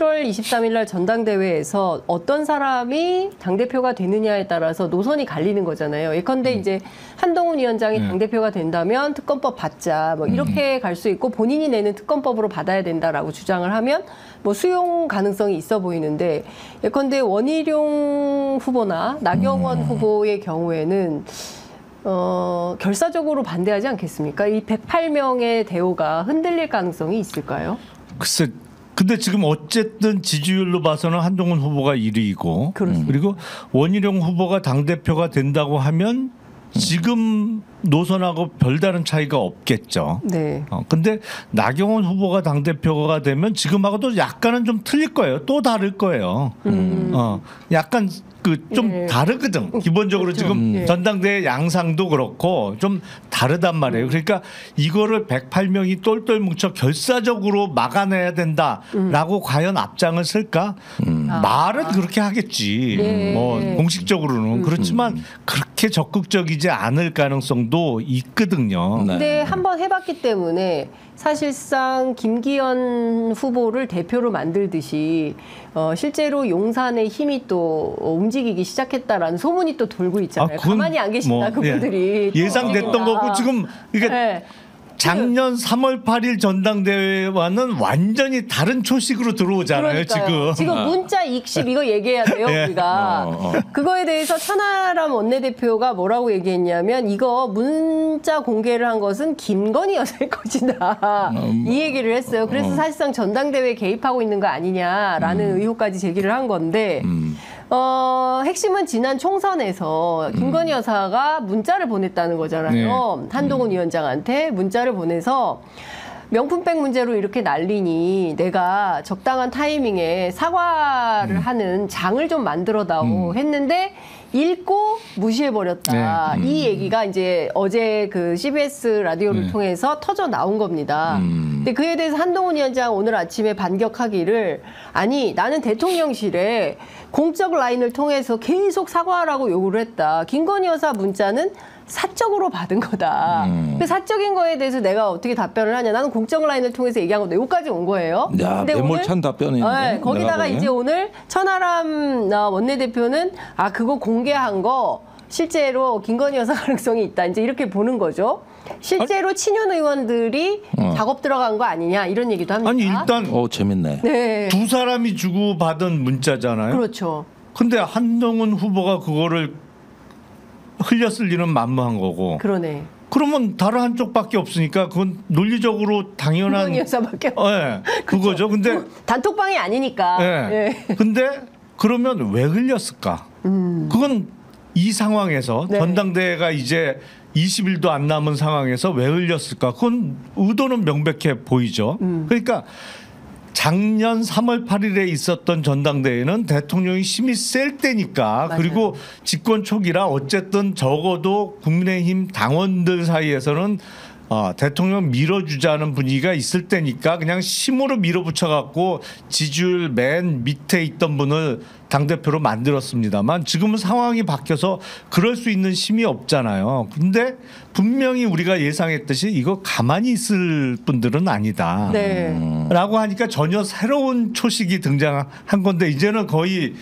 7월 23일 날 전당대회에서 어떤 사람이 당대표가 되느냐에 따라서 노선이 갈리는 거잖아요. 예컨대 이제 한동훈 위원장이 당대표가 된다면 특검법 받자 뭐 이렇게 갈 수 있고 본인이 내는 특검법으로 받아야 된다라고 주장을 하면 뭐 수용 가능성이 있어 보이는데 예컨대 원희룡 후보나 나경원 후보의 경우에는 결사적으로 반대하지 않겠습니까? 이 108명의 대우가 흔들릴 가능성이 있을까요? 글쎄, 근데 지금 어쨌든 지지율로 봐서는 한동훈 후보가 1위이고 그리고 원희룡 후보가 당대표가 된다고 하면 지금 노선하고 별다른 차이가 없겠죠. 네. 근데 나경원 후보가 당대표가 되면 지금하고도 약간은 좀 틀릴 거예요. 또 다를 거예요. 약간 그 좀 다르거든. 기본적으로 그렇죠. 지금 전당대회 양상도 그렇고 좀 다르단 말이에요. 그러니까 이거를 108명이 똘똘 뭉쳐 결사적으로 막아내야 된다라고 과연 앞장을 쓸까? 말은 그렇게 하겠지. 뭐 공식적으로는 그렇지만 그렇게 적극적이지 않을 가능성도 있거든요. 근데 한번 해봤기 때문에 사실상 김기현 후보를 대표로 만들듯이 실제로 용산의 힘이 또 움직이기 시작했다라는 소문이 또 돌고 있잖아요. 가만히 안 계신다 그분들이. 예상됐던 거고 지금 이게 작년 3월 8일 전당대회와는 완전히 다른 초식으로 들어오잖아요. 지금 문자 익십 이거 얘기해야 돼요. 우리가. 그거에 대해서 천하람 원내대표가 뭐라고 얘기했냐면 이거 문자 공개를 한 것은 김건희 여사의 것이다. 이 얘기를 했어요. 그래서 사실상 전당대회에 개입하고 있는 거 아니냐라는 의혹까지 제기를 한 건데 핵심은 지난 총선에서 김건희 여사가 문자를 보냈다는 거잖아요. 한동훈 위원장한테 문자를 보내서 명품백 문제로 이렇게 난리니 내가 적당한 타이밍에 사과를 하는 장을 좀 만들어다오 했는데 읽고 무시해버렸다. 이 얘기가 이제 어제 그 CBS 라디오를 통해서 터져 나온 겁니다. 근데 그에 대해서 한동훈 위원장 오늘 아침에 반격하기를 아니 나는 대통령실에 공적 라인을 통해서 계속 사과하라고 요구를 했다. 김건희 여사 문자는 사적으로 받은 거다. 그 사적인 거에 대해서 내가 어떻게 답변을 하냐. 나는 공적 라인을 통해서 얘기한 건데 여기까지 온 거예요. 야, 매몰찬 답변인데. 거기다가 이제 오늘 천하람 원내대표는 그거 공개한 거 실제로 김건희 여사 가능성이 있다. 이제 이렇게 보는 거죠. 실제로 친윤 의원들이 작업 들어간 거 아니냐 이런 얘기도 합니다. 아니 일단 재밌네. 네. 두 사람이 주고받은 문자잖아요. 그렇죠. 근데 한동훈 후보가 그거를 흘렸을 리는 만무한 거고. 그러네. 그러면 다른 한쪽밖에 없으니까 그건 논리적으로 당연한 김건희 여사밖에 그거죠. 근데 단톡방이 아니니까. 근데 그러면 왜 흘렸을까? 그건 이 상황에서 전당대회가 이제 20일도 안 남은 상황에서 왜 흘렸을까? 그건 의도는 명백해 보이죠. 그러니까 작년 3월 8일에 있었던 전당대회는 대통령이 힘이 셀 때니까 그리고 집권 초기라 어쨌든 적어도 국민의힘 당원들 사이에서는 대통령 밀어주자는 분위기가 있을 때니까 그냥 힘으로 밀어붙여 갖고 지지율 맨 밑에 있던 분을 당대표로 만들었습니다만 지금은 상황이 바뀌어서 그럴 수 있는 힘이 없잖아요. 근데 분명히 우리가 예상했듯이 이거 가만히 있을 분들은 아니다. 라고 하니까 전혀 새로운 초식이 등장한 건데 이제는 거의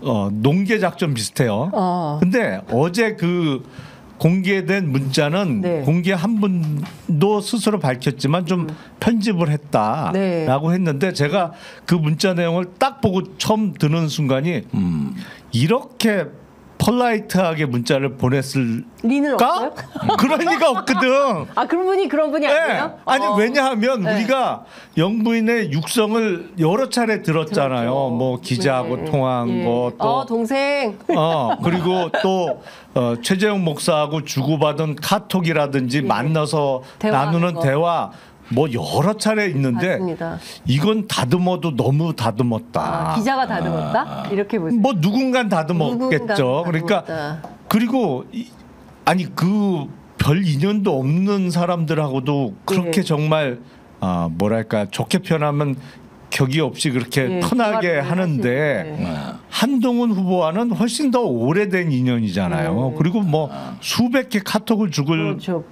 농계 작전 비슷해요. 근데 어제 그 공개된 문자는 공개 한 분도 스스로 밝혔지만 좀 편집을 했다라고 했는데 제가 그 문자 내용을 딱 보고 처음 듣는 순간이 이렇게 폴라이트하게 문자를 보냈을 리는 없어요? 그럴 리가 없거든. 그런 분이 아니에요? 아니 왜냐하면 우리가 영부인의 육성을 여러 차례 들었잖아요. 그렇죠. 뭐 기자하고 통화한 거 또 동생 그리고 또 최재형 목사하고 주고받은 카톡이라든지 만나서 나누는 대화 뭐 여러 차례 있는데 맞습니다. 이건 다듬어도 너무 다듬었다. 기자가 다듬었다? 이렇게 보세요. 뭐 누군간 다듬었겠죠. 그러니까 그리고 아니 그 별 인연도 없는 사람들하고도 그렇게 정말 뭐랄까 좋게 표현하면 격이 없이 그렇게 편하게 하는데 한동훈 후보와는 훨씬 더 오래된 인연이잖아요. 그리고 뭐 수백 개 카톡을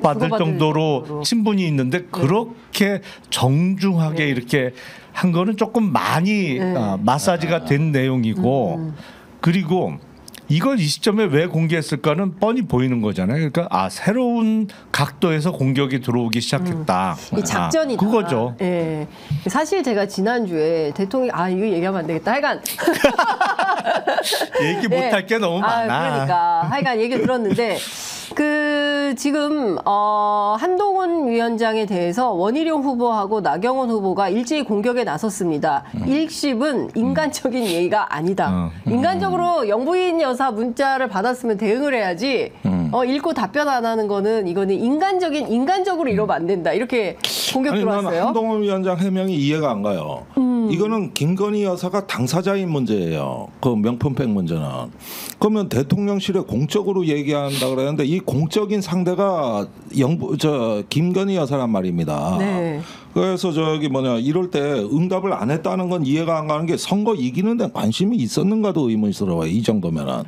받을 정도로 친분이 있는데 그렇게 정중하게 이렇게 한 거는 조금 많이 마사지가 된 내용이고 그리고 이걸 이 시점에 왜 공개했을까는 뻔히 보이는 거잖아요. 그러니까 새로운 각도에서 공격이 들어오기 시작했다. 이 작전이다. 그거죠. 예. 사실 제가 지난주에 대통령이 이거 얘기하면 안 되겠다. 하여간 얘기 못할 게 너무 많아. 그러니까 하여간 얘기 들었는데 지금 한동훈 위원장에 대해서 원희룡 후보하고 나경원 후보가 일제히 공격에 나섰습니다. 1심은 인간적인 예의가 아니다. 인간적으로 영부인 여사 문자를 받았으면 대응을 해야지. 읽고 답변 안 하는 이거는 인간적으로 이러면 안 된다. 이렇게 공격 들어왔어요. 나는 한동훈 위원장 해명이 이해가 안 가요. 이거는 김건희 여사가 당사자인 문제예요. 그 명품백 문제는. 그러면 대통령실에 공적으로 얘기한다 그러는데 이 공적인 상대가 김건희 여사란 말입니다. 네. 그래서 이럴 때 응답을 안 했다는 건 이해가 안 가는 게 선거 이기는 데 관심이 있었는가도 의문스러워요. 이 정도면은.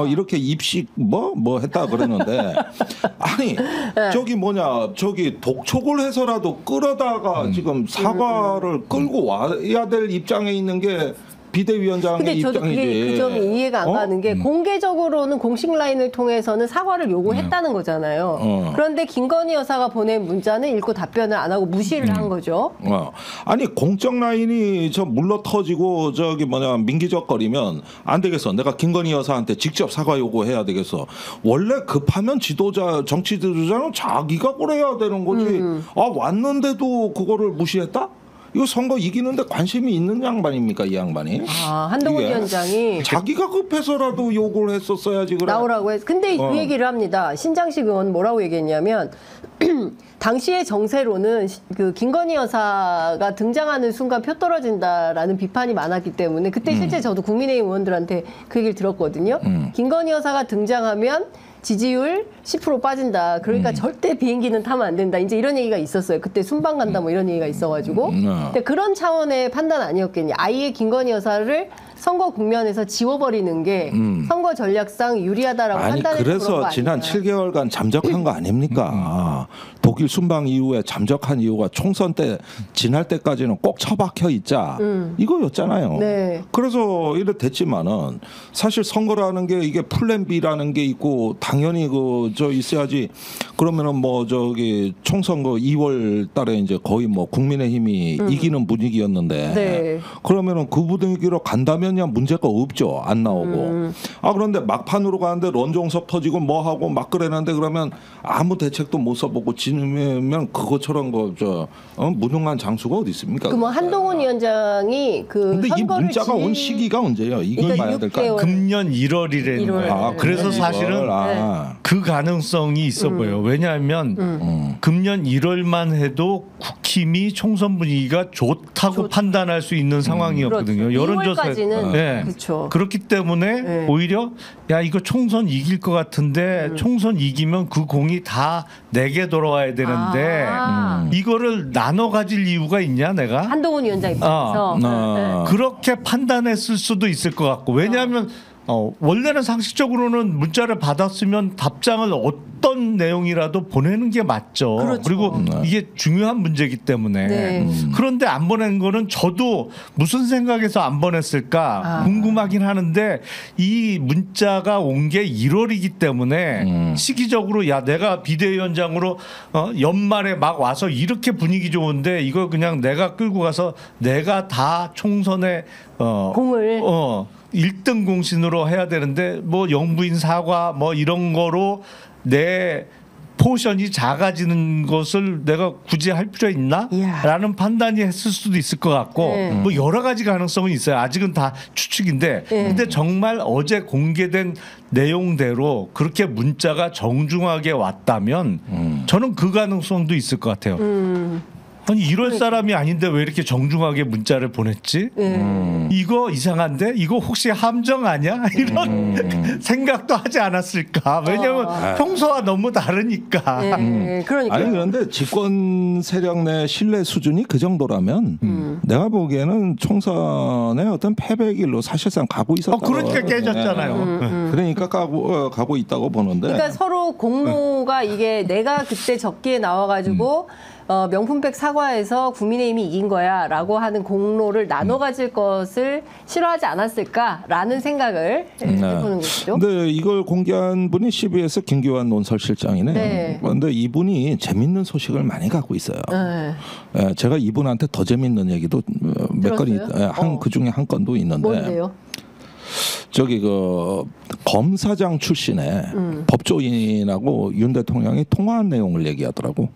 이렇게 입식 뭐 했다 그랬는데 아니 독촉을 해서라도 끌어다가 지금 사과를 끌고 와야 될 입장에 있는 게 비대위원장의 근데 저도 입장이지. 그게 그 점이 이해가 안 가는 게 공개적으로는 공식 라인을 통해서는 사과를 요구했다는 거잖아요. 그런데 김건희 여사가 보낸 문자는 읽고 답변을 안 하고 무시를 한 거죠. 아니 공적 라인이 물러 터지고 민기적거리면 안 되겠어. 내가 김건희 여사한테 직접 사과 요구해야 되겠어. 원래 급하면 정치 지도자는 자기가 그래야 되는 거지. 왔는데도 그거를 무시했다? 이거 선거 이기는데 관심이 있는 양반입니까 이 양반이? 한동훈 위원장이 자기가 급해서라도 요구를 했었어야지. 그래. 나오라고 해서. 근데 그 얘기를 합니다. 신장식 의원 뭐라고 얘기했냐면 당시의 정세로는 그 김건희 여사가 등장하는 순간 표 떨어진다라는 비판이 많았기 때문에 그때 실제 저도 국민의힘 의원들한테 그 얘기를 들었거든요. 김건희 여사가 등장하면 지지율 10% 빠진다. 그러니까 절대 비행기는 타면 안 된다. 이제 이런 얘기가 있었어요. 그때 순방 간다 뭐 이런 얘기가 있어가지고. 근데 그런 차원의 판단 아니었겠니. 아예 김건희 여사를 선거 국면에서 지워버리는 게 선거 전략상 유리하다라고 판단해서 그래서 지난 7개월간 잠적한 거 아닙니까? 독일 순방 이후에 잠적한 이유가 총선 때 지날 때까지는 꼭 처박혀 있자 이거였잖아요. 네. 그래서 이래 됐지만은 사실 선거라는 게 이게 플랜 B라는 게 있고 당연히 있어야지. 그러면은 총선 2월 달에 이제 거의 국민의힘이 이기는 분위기였는데 네. 그러면은 그 분위기로 간다면 문제가 없죠. 안 나오고. 그런데 막판으로 가는데 런종석 터지고 뭐 하고 막 그랬는데 그러면 아무 대책도 못 써보고 지면 그것처럼 무능한 장수가 어디 있습니까? 한동훈 위원장이 근데 이 문자가 온 시기가 언제예요? 이걸 봐야 될까요? 금년 1월이라는 거예요. 그래서 사실은 그 가능성이 있어 보여요. 왜냐하면 금년 1월만 해도 국힘이 총선 분위기가 좋다고 판단할 수 있는 상황이었거든요. 그렇죠. 여론조사까지는 그렇죠. 그렇기 때문에 오히려 이거 총선 이길 것 같은데 총선 이기면 그 공이 다 내게 돌아와야 되는데 이거를 나눠 가질 이유가 있냐 내가? 한동훈 위원장 입장에서 그렇게 판단했을 수도 있을 것 같고 왜냐하면 원래는 상식적으로는 문자를 받았으면 답장을 어떤 내용이라도 보내는 게 맞죠. 그렇죠. 그리고 이게 중요한 문제이기 때문에 그런데 안 보낸 거는 저도 무슨 생각에서 안 보냈을까 궁금하긴 하는데 이 문자가 온 게 1월이기 때문에 시기적으로 내가 비대위원장으로 연말에 막 와서 이렇게 분위기 좋은데 이거 그냥 내가 끌고 가서 내가 다 총선에 공을 1등 공신으로 해야 되는데 영부인 사과 이런 거로 내 포션이 작아지는 것을 내가 굳이 할 필요 있나? 라는 판단이 했을 수도 있을 것 같고 여러 가지 가능성은 있어요. 아직은 다 추측인데 근데 정말 어제 공개된 내용대로 그렇게 문자가 정중하게 왔다면 저는 그 가능성도 있을 것 같아요. 아니 1월 사람이 아닌데 왜 이렇게 정중하게 문자를 보냈지? 이거 이상한데? 이거 혹시 함정 아니야? 이런 생각도 하지 않았을까? 왜냐하면 평소와 너무 다르니까. 그러니까. 아니 그런데 집권 세력 내 신뢰 수준이 그 정도라면 내가 보기에는 총선의 어떤 패배 길로 사실상 가고 있었다. 그러니까 깨졌잖아요. 그러니까 가고 있다고 보는데. 그러니까 서로 공로가 이게 내가 그때 적기에 나와가지고 명품백 사과에서 국민의힘이 이긴 거야라고 하는 공로를 나눠 가질 것을 싫어하지 않았을까라는 생각을 해보는 것이죠. 근데 이걸 공개한 분이 CBS 김기환 논설실장이네. 네. 그런데 이분이 재밌는 소식을 많이 갖고 있어요. 네. 예, 제가 이분한테 더 재밌는 얘기도 몇 건이 그 중에 한 건도 있는데. 뭔데요? 저기 그 검사장 출신의 법조인하고 윤 대통령이 통화한 내용을 얘기하더라고.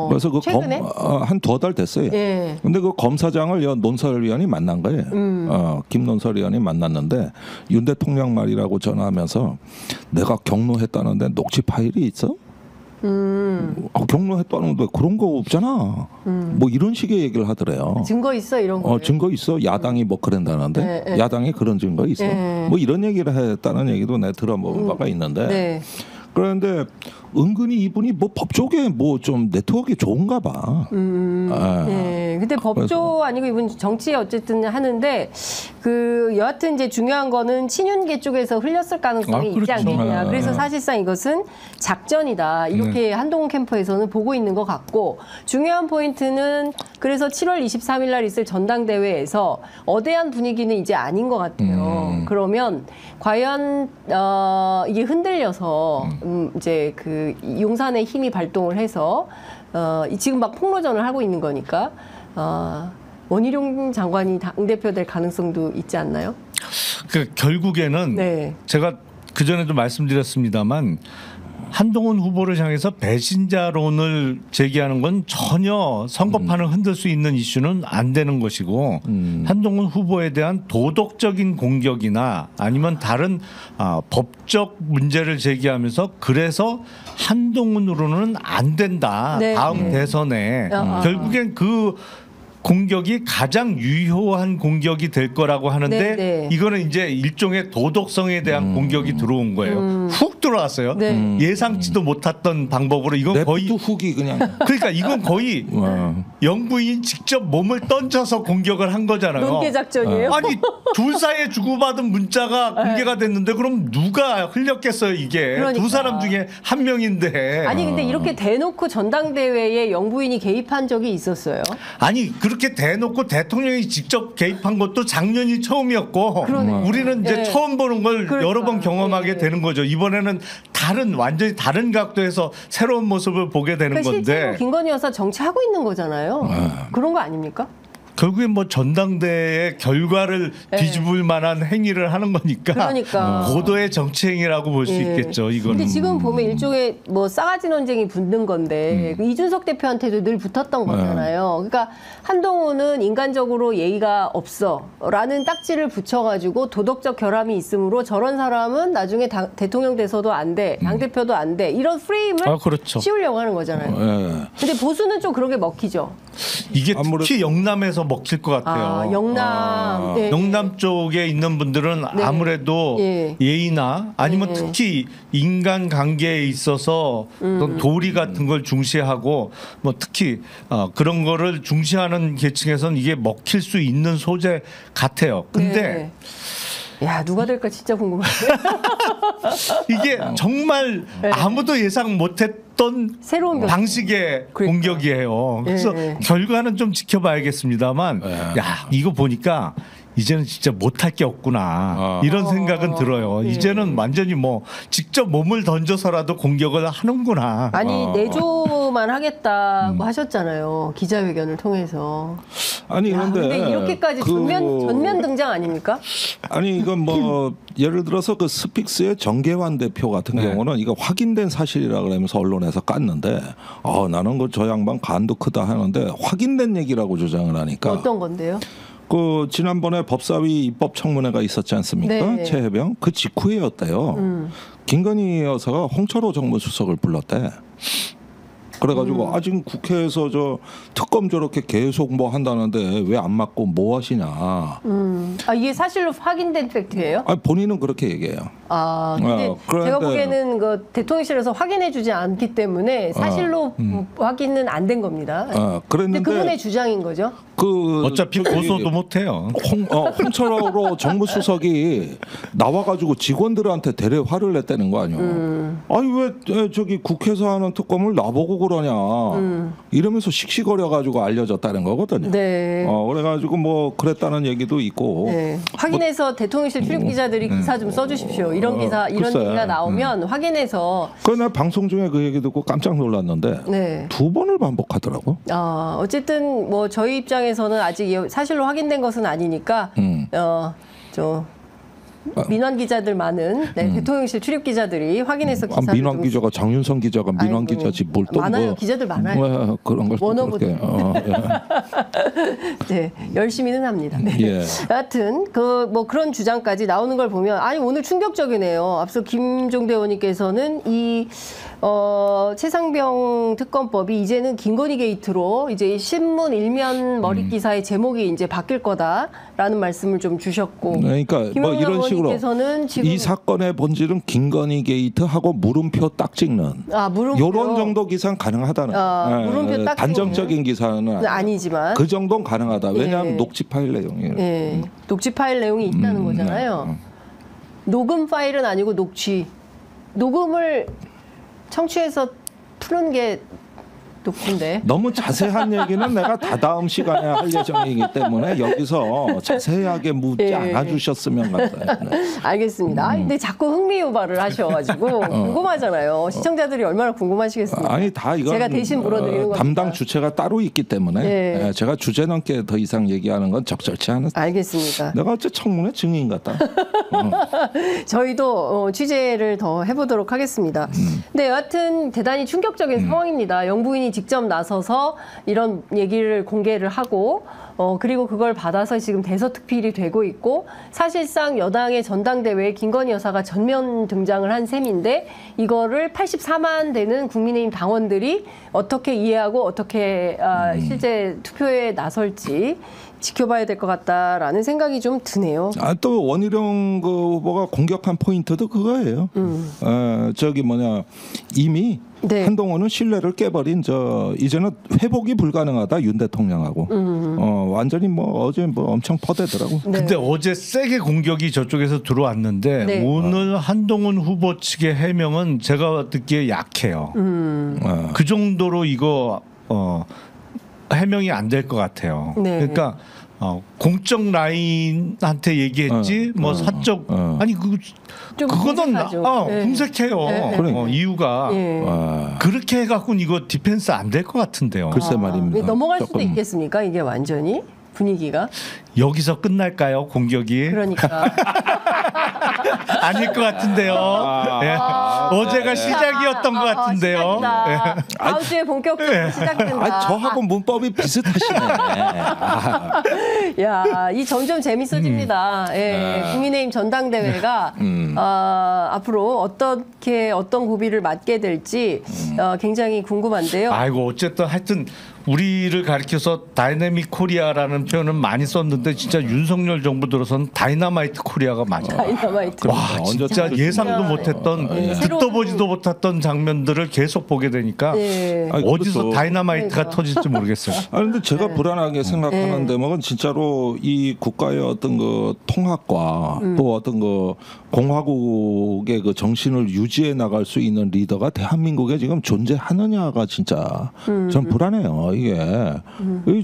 그래서 그 최근에? 한 2달 됐어요. 예. 근데 그 검사장을 논설위원이 만난 거예요. 김논설위원이 만났는데 윤 대통령 말이라고 전화하면서 내가 경로했다는데 녹취 파일이 있어? 경로했다는데 그런 거 없잖아. 뭐 이런 식의 얘기를 하더래요. 증거 있어 이런 거. 증거 있어. 야당이 뭐 그런다는데 야당이 그런 증거 있어. 뭐 이런 얘기를 했다는 얘기도 내가 들어본 바가 있는데. 네. 그런데 은근히 이분이 뭐 법조계 뭐 좀 네트워크가 좋은가 봐. 네. 근데 법조 아니고 이분 정치 어쨌든 하는데 그 여하튼 이제 중요한 거는 친윤계 쪽에서 흘렸을 가능성이 있지 않겠냐. 그래서 사실상 이것은 작전이다. 이렇게 한동훈 캠프에서는 보고 있는 것 같고 중요한 포인트는 그래서 7월 23일 날 있을 전당대회에서 어대한 분위기는 이제 아닌 것 같아요. 그러면 과연 이게 흔들려서 이제 그 용산의 힘이 발동을 해서 지금 막 폭로전을 하고 있는 거니까 원희룡 장관이 당대표 될 가능성도 있지 않나요? 그 결국에는 네. 제가 그전에도 말씀드렸습니다만 한동훈 후보를 향해서 배신자론을 제기하는 건 전혀 선거판을 흔들 수 있는 이슈는 안 되는 것이고 한동훈 후보에 대한 도덕적인 공격이나 아니면 다른 법적 문제를 제기하면서 그래서 한동훈으로는 안 된다. 네. 다음 대선에 결국엔 그 공격이 가장 유효한 공격이 될 거라고 하는데 네. 이거는 이제 일종의 도덕성에 대한 공격이 들어온 거예요. 훅 들어왔어요. 네. 예상치도 못했던 방법으로 이건 거의 훅이 그냥. 그러니까 이건 거의 영부인이 직접 몸을 던져서 공격을 한 거잖아요. 논계 작전이에요? 아니 둘 사이에 주고받은 문자가 공개가 됐는데 그럼 누가 흘렸겠어요 이게. 그러니까. 두 사람 중에 한 명인데. 아니 근데 이렇게 대놓고 전당대회에 영부인이 개입한 적이 있었어요? 아니 그렇게 대놓고 대통령이 직접 개입한 것도 작년이 처음이었고 우리는 이제 네. 처음 보는 걸 그러니까. 여러 번 경험하게 네. 되는 거죠. 이번에는 완전히 다른 각도에서 새로운 모습을 보게 되는 그러니까 실제로 건데 김건희 여사 정치하고 있는 거잖아요. 그런 거 아닙니까? 결국엔 뭐 전당대회 결과를 뒤집을 만한 행위를 하는 거니까 그러니까. 고도의 정치 행위라고 볼 수 있겠죠. 이거는. 근데 지금 보면 일종의 뭐 싸가지 논쟁이 붙는 건데 이준석 대표한테도 늘 붙었던 거잖아요. 그러니까 한동훈은 인간적으로 예의가 없어라는 딱지를 붙여가지고 도덕적 결함이 있으므로 저런 사람은 나중에 대통령 돼서도 안 돼, 당 대표도 안 돼 이런 프레임을 그렇죠. 씌우려고 하는 거잖아요. 근데 보수는 좀 그런 게 먹히죠. 이게 특히 영남에서 먹힐 것 같아요. 영남. 네. 영남 쪽에 있는 분들은 아무래도 예의나 아니면 특히 인간 관계에 있어서 어떤 도리 같은 걸 중시하고 뭐 특히 그런 거를 중시하는 계층에서는 이게 먹힐 수 있는 소재 같아요. 근데 야 누가 될까 진짜 궁금한데. 이게 정말 아무도 예상 못했던 새로운 방식의 공격이에요. 그래서 결과는 좀 지켜봐야겠습니다만 야 이거 보니까 이제는 진짜 못할 게 없구나 이런 생각은 들어요. 이제는 완전히 뭐 직접 몸을 던져서라도 공격을 하는구나. 아니 내조만 하겠다고 하셨잖아요. 기자회견을 통해서. 아니 근데 이렇게까지 전면 등장 아닙니까? 아니 이건 뭐 예를 들어서 그 스픽스의 정계환 대표 같은 경우는 이거 확인된 사실이라 그러면서 언론에서 깠는데 나는 그 저 양반 간도 크다 하는데 확인된 얘기라고 주장을 하니까 어떤 건데요? 그 지난번에 법사위 입법청문회가 있었지 않습니까? 네. 최혜병 그 직후에였대요. 김건희 여사가 홍철호 정무수석을 불렀대. 그래가지고 지금 국회에서 저 특검 저렇게 계속 뭐 한다는데 왜 안 맞고 뭐 하시냐. 이게 사실로 확인된 팩트예요? 본인은 그렇게 얘기해요. 근데 그런데 제가 보기에는 그 대통령실에서 확인해주지 않기 때문에 사실로 확인은 안 된 겁니다. 그랬는데 근데 그분의 주장인 거죠? 그 어차피 저기 고소도 못해요. 홍철호 정무수석이 나와가지고 직원들한테 대래 화를 냈다는 거 아니야. 아니 왜 저기 국회에서 하는 특검을 나보고 그러냐. 이러면서 씩씩거려가지고 알려졌다는 거거든요. 네. 그래가지고 뭐 그랬다는 얘기도 있고. 네. 확인해서 대통령실 출입 기자들이 기사 좀 써주십시오. 이런 기사, 이런 글쎄. 얘기가 나오면 확인해서. 그나 방송 중에 그 얘기 듣고 깜짝 놀랐는데 네. 2번을 반복하더라고. 어쨌든 뭐 저희 입장에서는 아직 사실로 확인된 것은 아니니까 민원 기자들 많은 대통령실 출입 기자들이 확인해서 기사를 민원 기자가 장윤성 기자가 민원 기자지 뭘 또 많아요. 기자들 많아요. 뭐 그런 걸 워너브들. 그렇게, 네, 열심히는 합니다. 네. 예. 여하튼 뭐 그런 주장까지 나오는 걸 보면 오늘 충격적이네요. 앞서 김종대 의원님께서는 이 최상병 특검법이 이제는 김건희 게이트로 이제 신문 일면 머릿 기사의 제목이 이제 바뀔 거다라는 말씀을 좀 주셨고. 그러니까 뭐 이런 식으로 지금 이 사건의 본질은 김건희 게이트하고 물음표 딱 찍는 물음표. 이런 정도 기사는 가능하다는. 물음표 딱 단정적인 기사는 아니지만 그 정도는 가능하다. 왜냐하면 예. 녹취 파일 내용이. 녹취 파일 내용이 있다는 거잖아요. 녹음 파일은 아니고 녹음을 청취해서 푸는 게 녹취인데. 너무 자세한 얘기는 내가 다다음 시간에 할 예정이기 때문에 여기서 자세하게 묻지 않아주셨으면 같아요. 네. 알겠습니다. 근데 자꾸 흥미 유발을 하셔가지고 궁금하잖아요. 시청자들이 얼마나 궁금하시겠습니까? 아니 다 이건 제가 대신 물어드리는 겁니다. 담당 주체가 따로 있기 때문에 제가 주제 넘게 더 이상 얘기하는 건 적절치 않은. 알겠습니다. 내가 어째 청문회 증인 같다. 저희도 취재를 더 해보도록 하겠습니다. 근데 여하튼 대단히 충격적인 상황입니다. 영부인이 직접 나서서 이런 얘기를 공개를 하고 그리고 그걸 받아서 지금 대서특필이 되고 있고 사실상 여당의 전당대회에 김건희 여사가 전면 등장을 한 셈인데 이거를 84만 되는 국민의힘 당원들이 어떻게 이해하고 어떻게 실제 투표에 나설지 지켜봐야 될 것 같다라는 생각이 좀 드네요. 또 원희룡 그 후보가 공격한 포인트도 그거예요. 이미 네. 한동훈은 신뢰를 깨버린 이제는 회복이 불가능하다 윤 대통령하고 완전히 어제 엄청 퍼대더라고. 네. 근데 어제 세게 공격이 저쪽에서 들어왔는데 네. 오늘 한동훈 후보 측의 해명은 제가 듣기에 약해요. 그 정도로 이거 해명이 안 될 것 같아요. 네. 그러니까 공적 라인한테 얘기했지 사적 아니 좀 그거는 궁색하죠. 네. 궁색해요. 네. 이유가 그렇게 해갖고는 이거 디펜스 안 될 것 같은데요. 글쎄 말입니다. 넘어갈 수도 조금. 있겠습니까? 이게 완전히 분위기가 여기서 끝날까요? 공격이 그러니까 아닐 것 같은데요. 예. 어제가 시작이었던 것 같은데요. 시작이다. 다음 주에 본격적으로 시작된다. 저하고 문법이 비슷하시네. 야, 이 점점 재밌어집니다. 국민의힘 전당대회가 앞으로 어떤 고비를 맞게 될지 굉장히 궁금한데요. 아이고 어쨌든 하여튼 우리를 가리켜서 다이내믹 코리아라는 표현은 많이 썼는데 진짜 윤석열 정부 들어서는 다이너마이트 코리아가 맞아요. 다이너마이트. 와 진짜 예상도 못했던 듣도 보지도 못했던 장면들을 계속 보게 되니까 어디서 그렇죠. 다이너마이트가 터질지 모르겠어요. 근데 제가 불안하게 생각하는 대목은 진짜로 이 국가의 어떤 그 통합과 또 어떤 그 공화국의 그 정신을 유지해 나갈 수 있는 리더가 대한민국에 지금 존재하느냐가 진짜 전 불안해요. 이게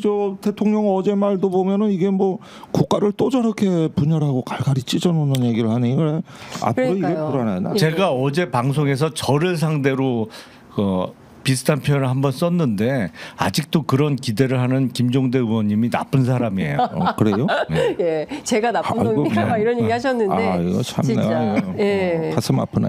저 대통령 어제 말도 보면은 이게 국가를 또 저렇게 분열하고 갈갈이 찢어놓는 얘기를 하니 이거 앞으로 이게 불안해. 제가 어제 방송에서 저를 상대로 비슷한 표현을 한번 썼는데 아직도 그런 기대를 하는 김종대 의원님이 나쁜 사람이에요. 그래요? 예, 제가 나쁜 놈이니까 이런 얘기 하셨는데 이거 참 진짜 내가 가슴 아프네.